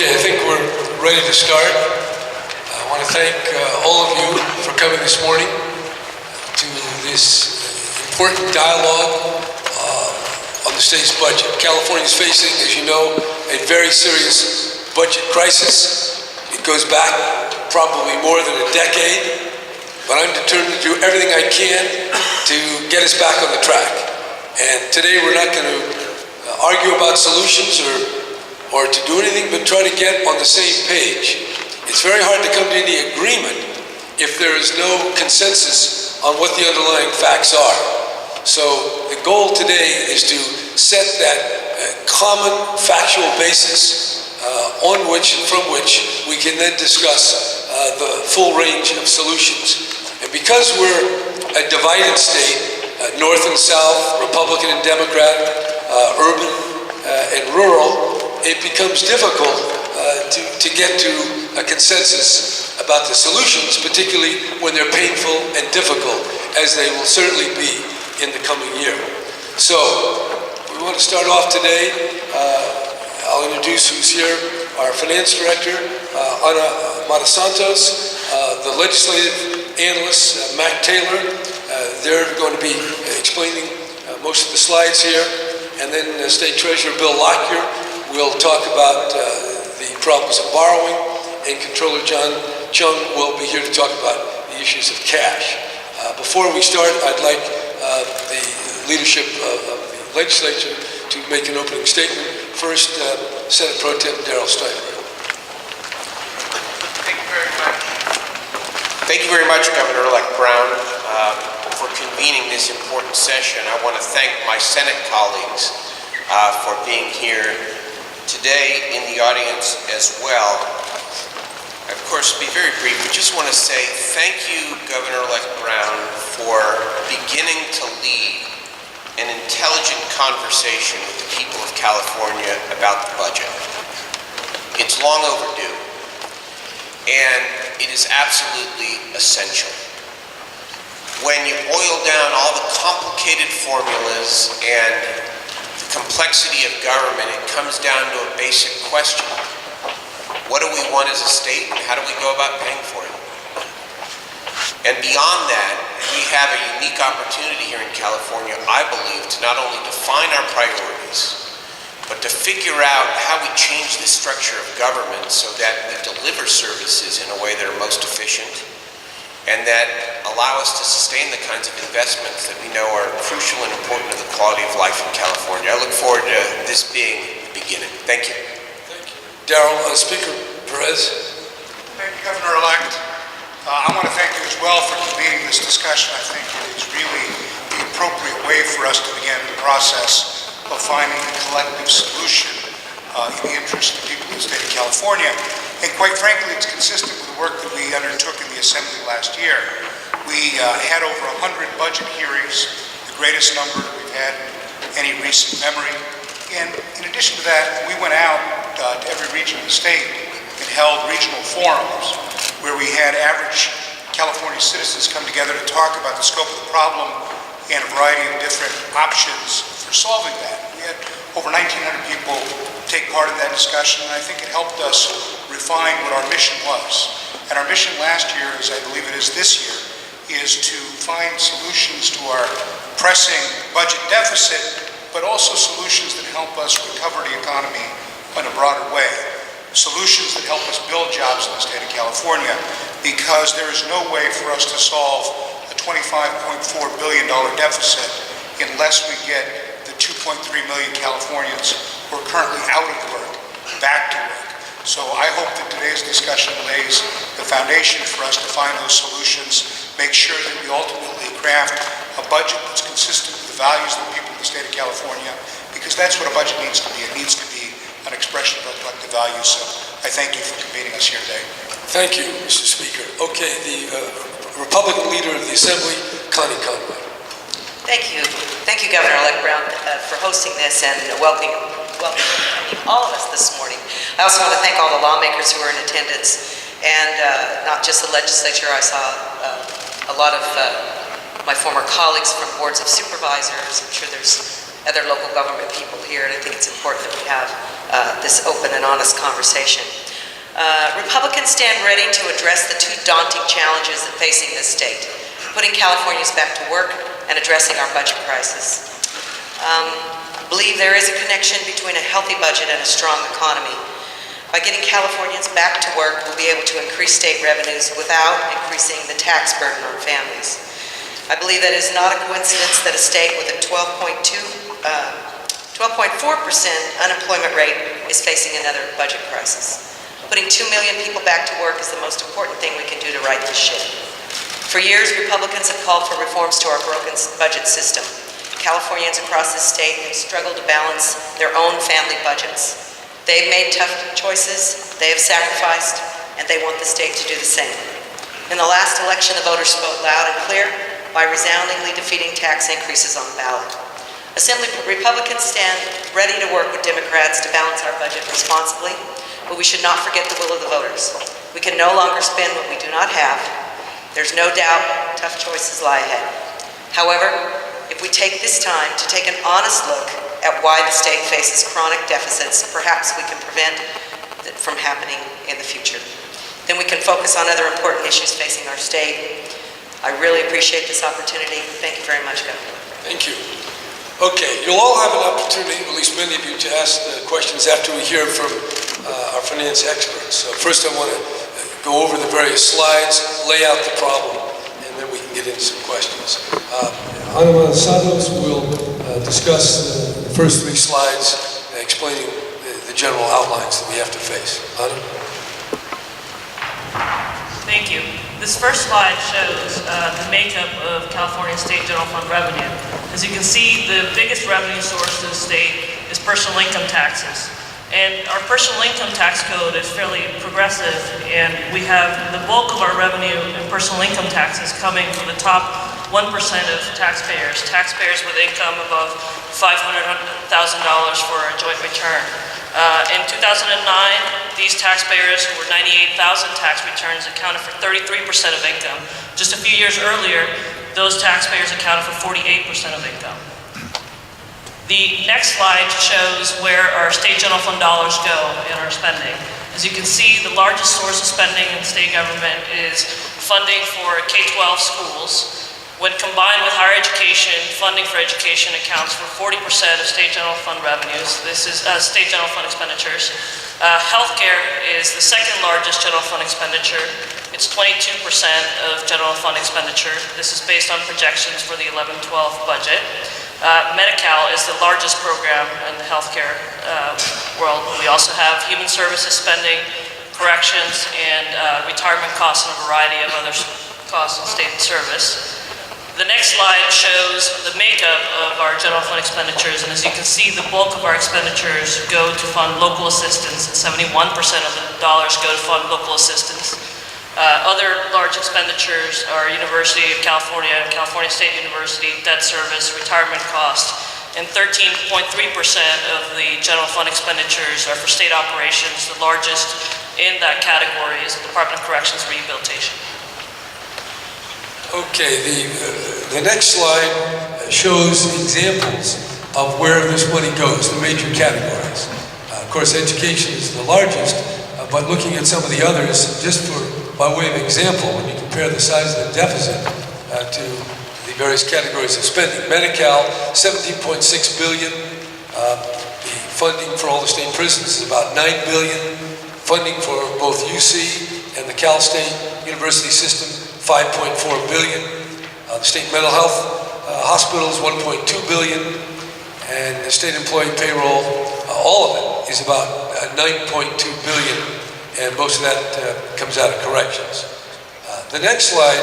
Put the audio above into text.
Okay, I think we're ready to start. I want to thank all of you for coming this morning to this important dialogue on the state's budget. California is facing, as you know, a very serious budget crisis. It goes back probably more than a decade, but I'm determined to do everything I can to get us back on the track. And today we're not going to argue about solutions or to do anything but try to get on the same page. It's very hard to come to any agreement if there is no consensus on what the underlying facts are. So the goal today is to set that common factual basis on which and from which we can then discuss the full range of solutions. And because we're a divided state, North and South, Republican and Democrat, urban and rural, it becomes difficult to get to a consensus about the solutions, particularly when they're painful and difficult, as they will certainly be in the coming year. So, we want to start off today. I'll introduce who's here, our finance director, Ana Matasantos, the legislative analyst, Mac Taylor. They're going to be explaining most of the slides here. And then State Treasurer Bill Lockyer will talk about the problems of borrowing, and Controller John Chung will be here to talk about the issues of cash. Before we start, I'd like the leadership of the legislature to make an opening statement. First, Senate Pro Tem Darrell Steinberg. Thank you very much. Thank you very much, Governor-elect Brown, for convening this important session. I want to thank my Senate colleagues for being here today in the audience as well. Of course, to be very brief, we just want to say thank you, Governor-elect Brown, for beginning to lead an intelligent conversation with the people of California about the budget. It's long overdue, and it is absolutely essential. When you boil down all the complicated formulas and the complexity of government, it comes down to a basic question. What do we want as a state, and how do we go about paying for it? And beyond that, we have a unique opportunity here in California, I believe, to not only define our priorities, but to figure out how we change the structure of government so that we deliver services in a way that are most efficient and that allow us to sustain the kinds of investments that we know are crucial and important to the quality of life in California. I look forward to this being the beginning. Thank you. Thank you. Darrell, Speaker Perez. Thank you, Governor-elect. I want to thank you as well for convening this discussion. I think it is really the appropriate way for us to begin the process of finding a collective solution in the interest of the people of the state of California. And quite frankly, it's consistent with the work that we undertook in the Assembly last year. We had over 100 budget hearings, the greatest number that we've had in any recent memory. And in addition to that, we went out to every region of the state and held regional forums where we had average California citizens come together to talk about the scope of the problem and a variety of different options for solving that. We had over 1,900 people take part in that discussion, and I think it helped us refine what our mission was. And our mission last year, as I believe it is this year, is to find solutions to our pressing budget deficit, but also solutions that help us recover the economy in a broader way. Solutions that help us build jobs in the state of California, because there is no way for us to solve a $25.4 billion deficit unless we get the 2.3 million Californians who are currently out of work back to work. So I hope that today's discussion lays the foundation for us to find those solutions, make sure that we ultimately craft a budget that's consistent with the values of the people of the state of California, because that's what a budget needs to be. It needs to be an expression of our collective values. So I thank you for convening us here today. Thank you, Mr. Speaker. Okay, the Republican leader of the Assembly, Connie Conway. Thank you. Thank you, Governor-elect Brown, for hosting this and welcoming all of us this morning. I also want to thank all the lawmakers who were in attendance, and not just the legislature. I saw a lot of my former colleagues from boards of supervisors. I'm sure there's other local government people here, and I think it's important that we have this open and honest conversation. Republicans stand ready to address the two daunting challenges facing this state, putting Californians back to work and addressing our budget crisis. I believe there is a connection between a healthy budget and a strong economy. By getting Californians back to work, we'll be able to increase state revenues without increasing the tax burden on families. I believe that it is not a coincidence that a state with a 12.4% unemployment rate is facing another budget crisis. Putting 2 million people back to work is the most important thing we can do to right this ship. For years, Republicans have called for reforms to our broken budget system. Californians across this state have struggled to balance their own family budgets. They've made tough choices, they have sacrificed, and they want the state to do the same. In the last election, the voters spoke loud and clear by resoundingly defeating tax increases on the ballot. Assembly Republicans stand ready to work with Democrats to balance our budget responsibly, but we should not forget the will of the voters. We can no longer spend what we do not have. There's no doubt tough choices lie ahead. However, if we take this time to take an honest look at why the state faces chronic deficits, perhaps we can prevent it from happening in the future. Then we can focus on other important issues facing our state. I really appreciate this opportunity. Thank you very much, Governor. Thank you. Okay, you'll all have an opportunity, at least many of you, to ask questions after we hear from our finance experts. So first I want to go over the various slides, lay out the problem, and then we can get into some questions. Ana Santos will discuss the first three slides explaining the general outlines that we have to face. Ana? Thank you. This first slide shows the makeup of California State General Fund revenue. As you can see, the biggest revenue source to the state is personal income taxes. And our personal income tax code is fairly progressive, and we have the bulk of our revenue in personal income taxes coming from the top 1% of taxpayers with income above $500,000 for a joint return. In 2009, these taxpayers, who were 98,000 tax returns, accounted for 33% of income. Just a few years earlier, those taxpayers accounted for 48% of income. The next slide shows where our state general fund dollars go in our spending. As you can see, the largest source of spending in the state government is funding for K-12 schools. When combined with higher education, funding for education accounts for 40% of state general fund revenues. This is state general fund expenditures. Healthcare is the second largest general fund expenditure. It's 22% of general fund expenditure. This is based on projections for the 11-12 budget. Medi-Cal is the largest program in the healthcare world. We also have human services spending, corrections, and retirement costs, and a variety of other costs in state service. The next slide shows the makeup of our general fund expenditures, and as you can see, the bulk of our expenditures go to fund local assistance, and 71% of the dollars go to fund local assistance. Other large expenditures are University of California, California State University, debt service, retirement cost, and 13.3% of the general fund expenditures are for state operations. The largest in that category is the Department of Corrections Rehabilitation. Okay, the next slide shows examples of where this money goes, the major categories. Of course, education is the largest, but looking at some of the others, just by way of example, when you compare the size of the deficit to the various categories of spending. Medi-Cal, $17.6 billion. The funding for all the state prisons is about $9 billion. Funding for both UC and the Cal State University system, $5.4 billion. The state mental health hospitals, $1.2 billion. And the state employee payroll, all of it is about $9.2 billion. And most of that comes out of corrections. The next slide